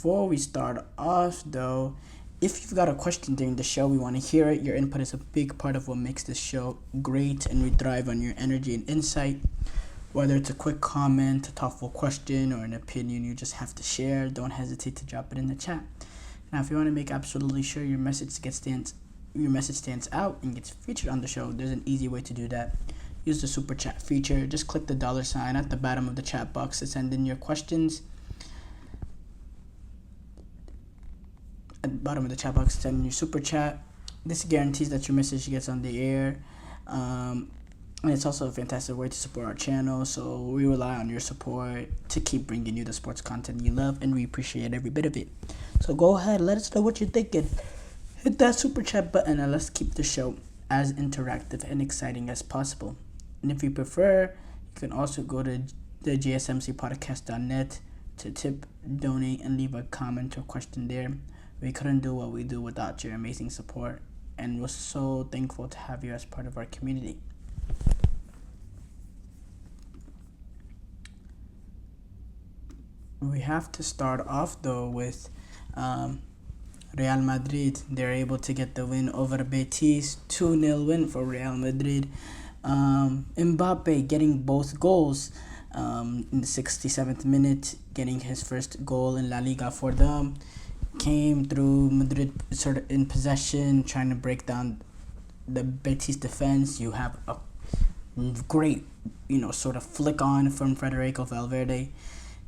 Before we start off, though, if you've got a question during the show, we want to hear it. Your input is a big part of what makes this show great, and we thrive on your energy and insight. Whether it's a quick comment, a thoughtful question, or an opinion you just have to share, don't hesitate to drop it in the chat. Now, if you want to make absolutely sure your message stands out and gets featured on the show, there's an easy way to do that. Use the super chat feature. Just click the dollar sign at the bottom of the chat box to send in your questions. At the bottom of the chat box, send in your super chat. This guarantees that your message gets on the air. And it's also a fantastic way to support our channel. So we rely on your support to keep bringing you the sports content you love, and we appreciate every bit of it. So go ahead, let us know what you're thinking. Hit that super chat button and let's keep the show as interactive and exciting as possible. And if you prefer, you can also go to the gsmcpodcast.net to tip, donate, and leave a comment or question there. We couldn't do what we do without your amazing support, and we're so thankful to have you as part of our community. We have to start off though with Real Madrid. They're able to get the win over Betis, 2-0 win for Real Madrid. Mbappe getting both goals in the 67th minute, getting his first goal in La Liga for them. Came through Madrid sort of in possession, trying to break down the Betis defense. You have a great, sort of flick on from Federico Valverde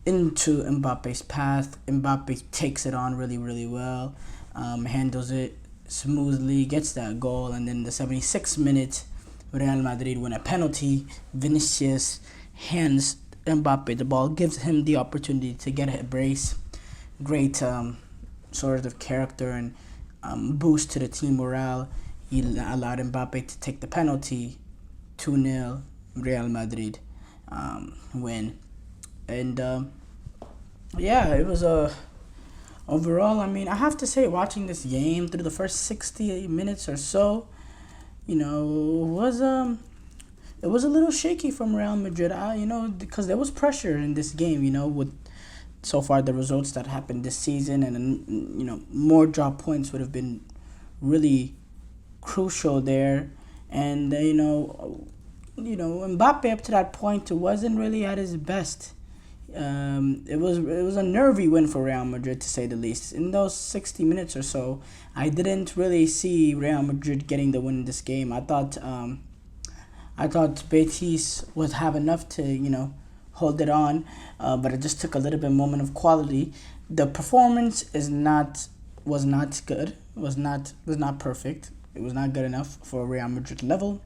into Mbappe's path. Mbappe takes it on really, really well, handles it smoothly, gets that goal, and then in the 76th minute, Real Madrid win a penalty. Vinicius hands Mbappe the ball, gives him the opportunity to get a brace. Great sort of character and boost to the team morale. He allowed Mbappe to take the penalty. 2-0 Real Madrid win. And it was overall, I have to say, watching this game through the first 60 minutes or so, it was a little shaky from Real Madrid. Because there was pressure in this game, with so far the results that happened this season, and more drop points would have been really crucial there. And Mbappe up to that point wasn't really at his best. It was a nervy win for Real Madrid, to say the least. In those 60 minutes or so, I didn't really see Real Madrid getting the win in this game. I thought Betis would have enough to hold it on, but it just took a little bit moment of quality. The performance was not good. Was not perfect. It was not good enough for Real Madrid level,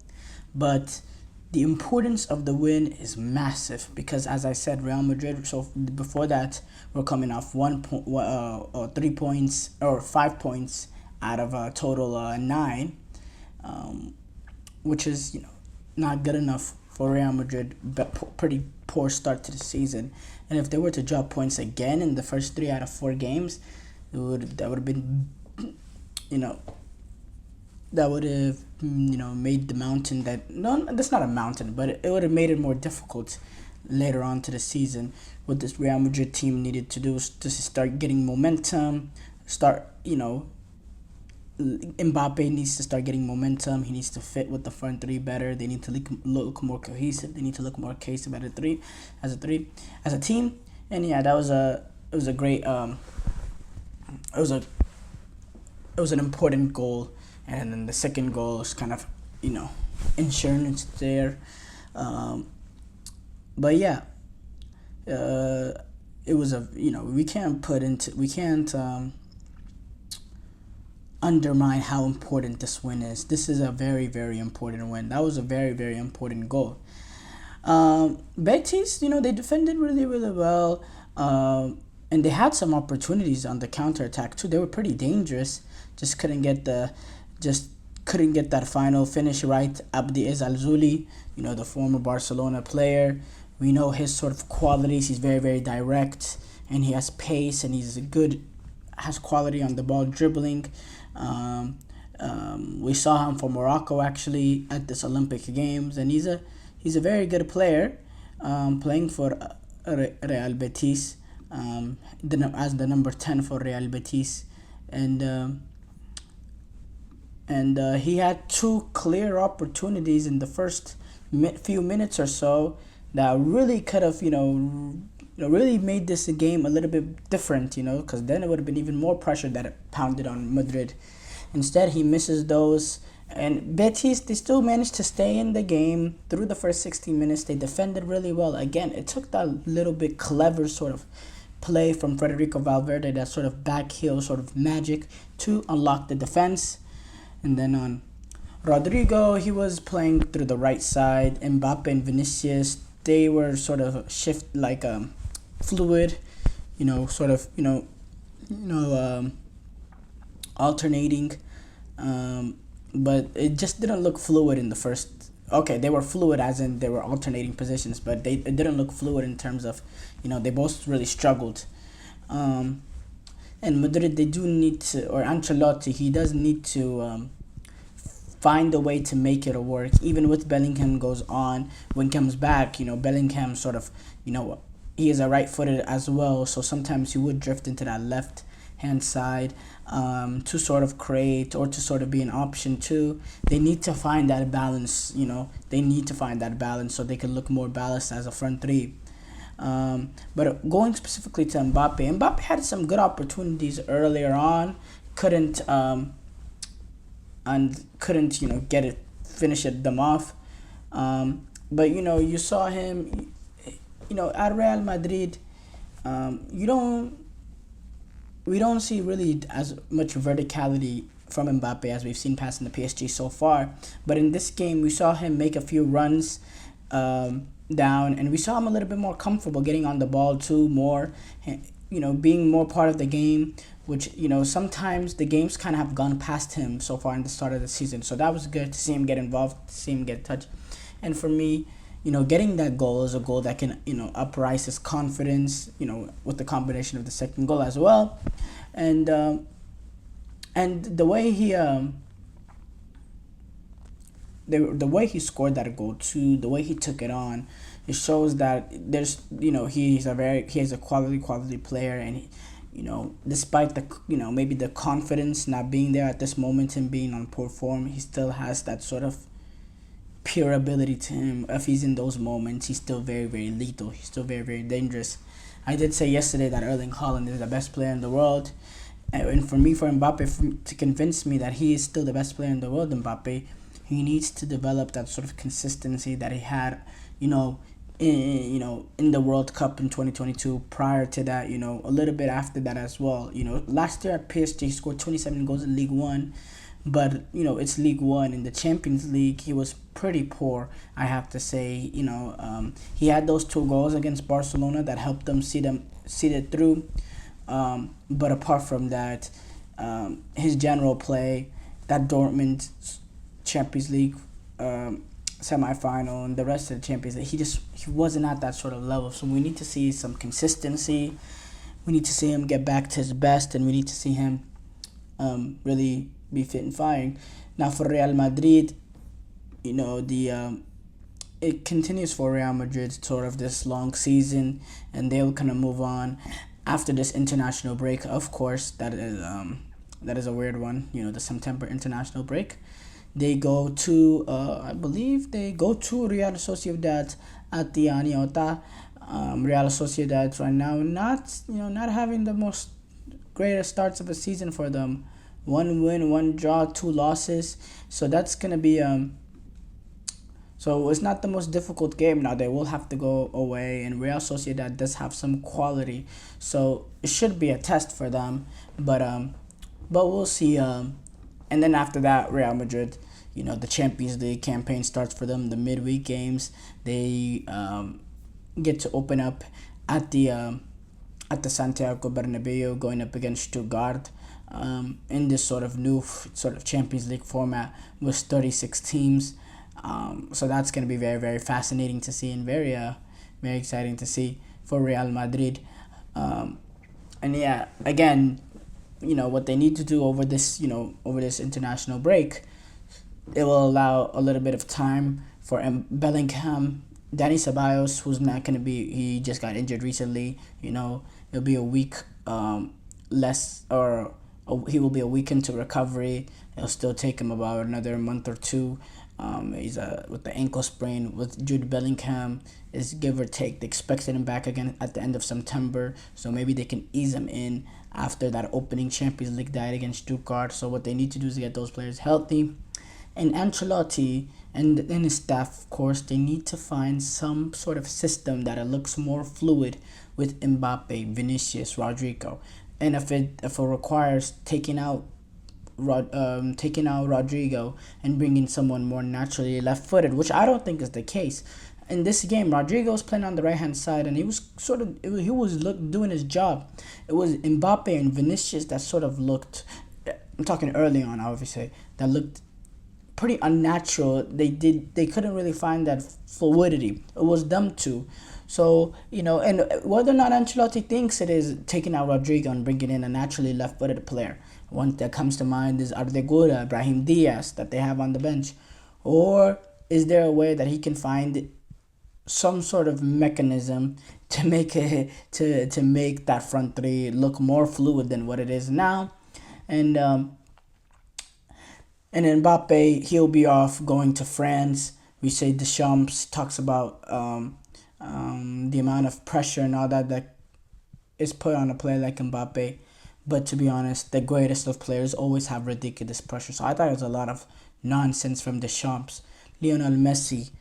but the importance of the win is massive because, as I said, Real Madrid, so before that, we're coming off 3 points or 5 points out of a total 9, which is not good enough for Real Madrid. But pretty poor start to the season, and if they were to drop points again in the first 3 out of 4 games, that would have been that would have made the mountain that's not a mountain, but it would have made it more difficult later on to the season. What this Real Madrid team needed to do is to start getting momentum. Mbappe needs to start getting momentum. He needs to fit with the front three better. They need to look more cohesive. They need to look more cohesive as a team. And yeah, it was a great it was an important goal. And then the second goal is kind of, insurance there. But yeah, it was we can't undermine how important this win is. This is a very, very important win. That was a very, very important goal. Betis, they defended really, really well. And they had some opportunities on the counterattack too. They were pretty dangerous. Just couldn't get that final finish right. Abdi Al-Zuli, the former Barcelona player. We know his sort of qualities. He's very, very direct, and he has pace, and has quality on the ball dribbling. We saw him for Morocco actually at this Olympic Games, and he's a very good player, playing for Real Betis. as the number 10 for Real Betis, and he had two clear opportunities in the first few minutes or so that really could have, really made this game a little bit different, because then it would have been even more pressure that it pounded on Madrid. Instead, he misses those. And Betis, they still managed to stay in the game through the first 16 minutes. They defended really well. Again, it took that little bit clever sort of play from Federico Valverde, that sort of back heel sort of magic to unlock the defense. And then on Rodrigo, he was playing through the right side. Mbappe and Vinicius, they were sort of fluid, alternating. But it just didn't look fluid in the first. Okay, they were fluid as in they were alternating positions, but it didn't look fluid in terms of, they both really struggled. And Madrid, they do need to, or Ancelotti, he does need to find a way to make it work. Even with Bellingham goes on, when comes back, Bellingham sort of, he is a right-footed as well, so sometimes he would drift into that left hand side to sort of create or to sort of be an option too. They need to find that balance, they need to find that balance so they can look more balanced as a front three. But going specifically to Mbappe had some good opportunities earlier on, couldn't finish them off. But you saw him, at Real Madrid, we don't see really as much verticality from Mbappe as we've seen passing the PSG so far. But in this game, we saw him make a few runs down, and we saw him a little bit more comfortable getting on the ball too, more, being more part of the game, which, sometimes the games kind of have gone past him so far in the start of the season. So that was good to see him get involved, to see him get touched. And for me, getting that goal is a goal that can, uprise his confidence, with the combination of the second goal as well. And the way he the way he scored that goal too, the way he took it on, it shows that there's, he has a quality player, and he, despite the, maybe the confidence not being there at this moment and being on poor form, he still has that sort of pure ability to him. If he's in those moments, he's still very, very lethal. He's still very, very dangerous. I did say yesterday that Erling Haaland is the best player in the world. And for Mbappe, to convince me that he is still the best player in the world, Mbappe, he needs to develop that sort of consistency that he had, in the World Cup in 2022. Prior to that, a little bit after that as well. Last year at PSG, he scored 27 goals in League One. But, it's League One. In the Champions League, he was pretty poor, I have to say. He had those 2 goals against Barcelona that helped them see it through. But apart from that, his general play, that Dortmund Champions League semi-final and the rest of the Champions League, he wasn't at that sort of level. So we need to see some consistency. We need to see him get back to his best, and we need to see him really be fit and firing. Now for Real Madrid, it continues for Real Madrid sort of this long season, and they'll kind of move on after this international break. Of course, that is a weird one. The September international break. They go to I believe they go to Real Sociedad at the Aniota. Real Sociedad right now not having the most greatest starts of a season for them. 1 win, 1 draw, 2 losses. So that's going to be... So it's not the most difficult game. Now they will have to go away, and Real Sociedad does have some quality. So it should be a test for them. But we'll see. And then after that, Real Madrid, the Champions League campaign starts for them. The midweek games, they get to open up at the Santiago Bernabeu, going up against Stuttgart. In this sort of new Champions League format with 36 teams. So that's going to be very, very fascinating to see, and very, very exciting to see for Real Madrid. And yeah, again, what they need to do over this international break, it will allow a little bit of time for Bellingham, Dani Ceballos, who's not going to be, he just got injured recently, it It'll be a week less, or he will be a week into recovery. It'll still take him about another month or two. He's with the ankle sprain. With Jude Bellingham, is give or take. They expected him back again at the end of September, so maybe they can ease him in after that opening Champions League night against Stuttgart. So what they need to do is get those players healthy. And Ancelotti and his staff, of course, they need to find some sort of system that looks more fluid with Mbappe, Vinicius, Rodrigo. And if it requires taking out Rodrigo and bringing someone more naturally left-footed, which I don't think is the case. In this game, Rodrigo was playing on the right-hand side, and he was doing his job. It was Mbappe and Vinicius that sort of looked. I'm talking early on, obviously, that looked pretty unnatural. They couldn't really find that fluidity. It was them two. So, and whether or not Ancelotti thinks it is taking out Rodrigo and bringing in a naturally left-footed player. One that comes to mind is Arda Güler, Brahim Diaz that they have on the bench. Or is there a way that he can find some sort of mechanism to make to make that front three look more fluid than what it is now? And Mbappe, he'll be off going to France. We say Deschamps talks about the amount of pressure and all that is put on a player like Mbappe. But to be honest, the greatest of players always have ridiculous pressure. So I thought it was a lot of nonsense from Deschamps. Lionel Messi,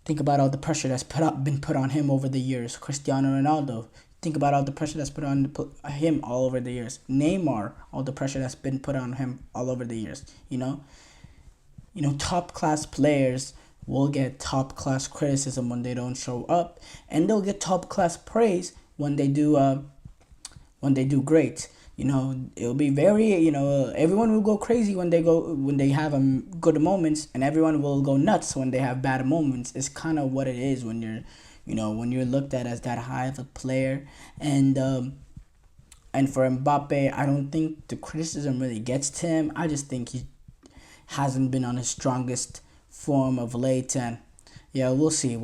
think about all the pressure that's been put on him over the years. Cristiano Ronaldo, think about all the pressure that's put on him all over the years. Neymar, all the pressure that's been put on him all over the years. Top class players will get top class criticism when they don't show up, and they'll get top class praise when they do great. It'll be very, everyone will go crazy when they have good moments, and everyone will go nuts when they have bad moments. It's kind of what it is when you're looked at as that high of a player. And for Mbappe, I don't think the criticism really gets to him. I just think he hasn't been on his strongest form of late, and yeah, we'll see.